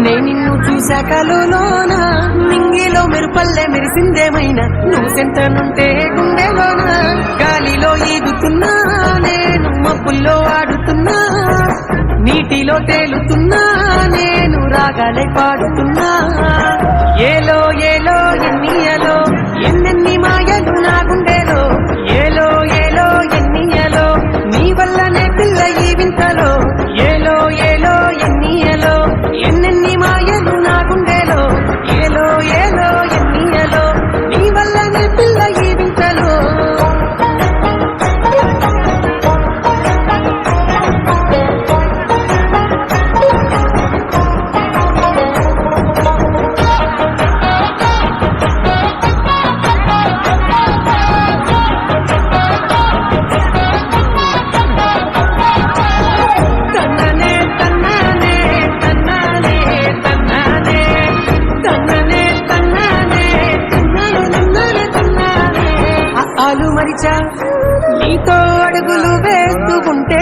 నేను నిన్ను చూశాకలోన మింగిలో మెరుపల్లె మెరిసిందేమైనా నువ్వు సెంతనుంటే గుండెలోన గాలిలో ఈదుతున్నా నేను మబ్బుల్లో ఆడుతున్నా నీటిలో తేలుతున్నా నేను రాగాలే పాడుతున్నా ఏలో ఏలో ఎన్నియలో ఎన్నెన్ని మాయలు నా గుండెలో ఏలో ఏలో ఎన్నియలో నీ వల్లనే పిల్ల ఈ వింతలో ఏలో ఏలో ఎన్నియలో ఎన్నెన్ని మాయలు నా గుండెలో ఏలో ఏలో ఎన్నియలో నీ వల్లనే పిల్ల ఈ వింతలో మరిచా నీతో అడుగులు వేస్తూ ఉంటే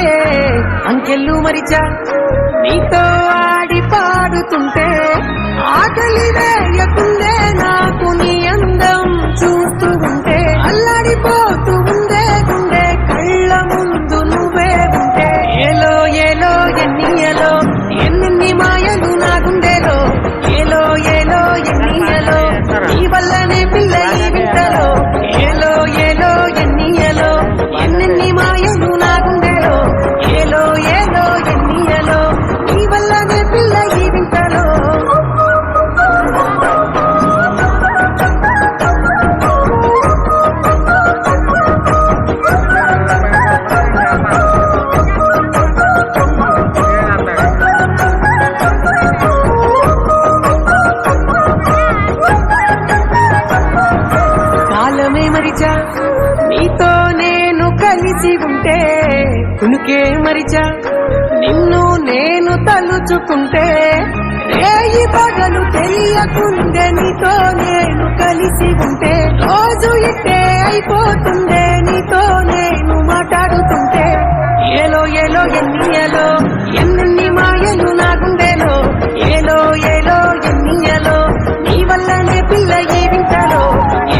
అంకెళ్ళు మరిచా నీతో ఆడి పాడుతుంటే ఆకలి వేయకుండే నాకు నీ అందం చూస్తూ ఉంటే అల్లాడిపోతూ ఉండే గుండె కళ్ళ ముందు నువ్వే ఉంటే ఏలో ఏలో ఎన్నియలో ఎన్ని మాయలు నా గుండెలో ఏలో ఏలో ఎన్నియలో నీ వల్లనే పిల్ల ఈ వింతలో ఏలో ఏలో ఎన్నియలో ఎన్నెన్ని మాయలు నా గుండెలో ఏలో ఏలో ఎన్నియలో నీ వల్లనే పిల్ల ఈ వింతలో కాలమే మరిచా నీతో నేను కలిసి ఉంటే కునుకే మరిచా నిన్ను నేను తలుచుకుంటే రేయి పగలు తెలియకుండే నీతో నేను కలిసి ఉంటే రోజు ఇట్టే అయిపోతుండే నీతో నేను మాట్లాడుతుంటే ఏలో ఏలో ఎన్నియలో ఎన్నెన్ని మాయలు నా గుండెలో ఏలో ఏలో ఎన్నియలో నీ వల్లనే పిల్ల ఈ వింతలో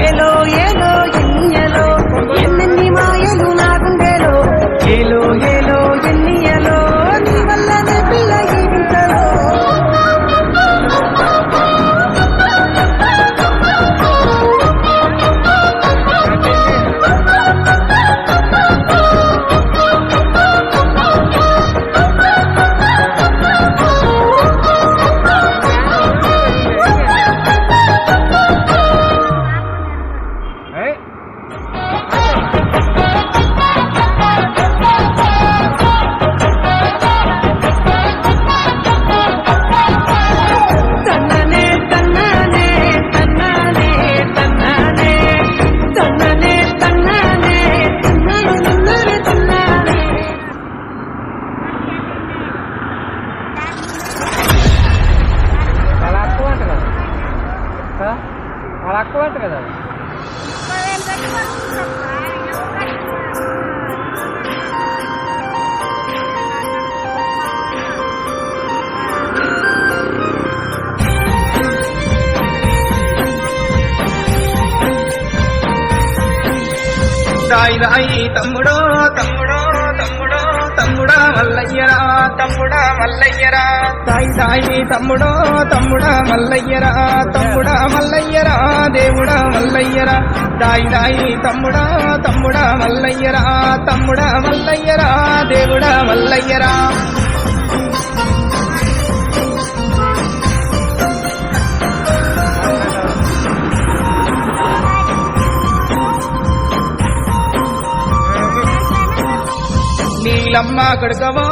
ఏలో ఏలో ఎన్నియలో ఎన్నెన్ని మాయలు నా గుండెలో ఏలో ఏలో ఎన్నియలో నీ వల్లనే పిల్ల ఈ వింతలో కదా దాయి దాయి తమ్ముడో తమ్ముడో తమ్ముడో తమ్ముడా మల్లయ్యరా తమ్ముడా మల్లయ్యరా దాయి దాయి తమ్ముడో తమ్ముడా మల్లయ్యరా తమ్ముడా మల్లయ్యరా దేవుడా మల్లయ్యరా దాయి దాయి తమ్ముడా తమ్ముడా మల్లయ్యరా తమ్ముడా మల్లయ్యరా దేవుడా మల్లయ్యరా నీలమ్మ కొడుకవో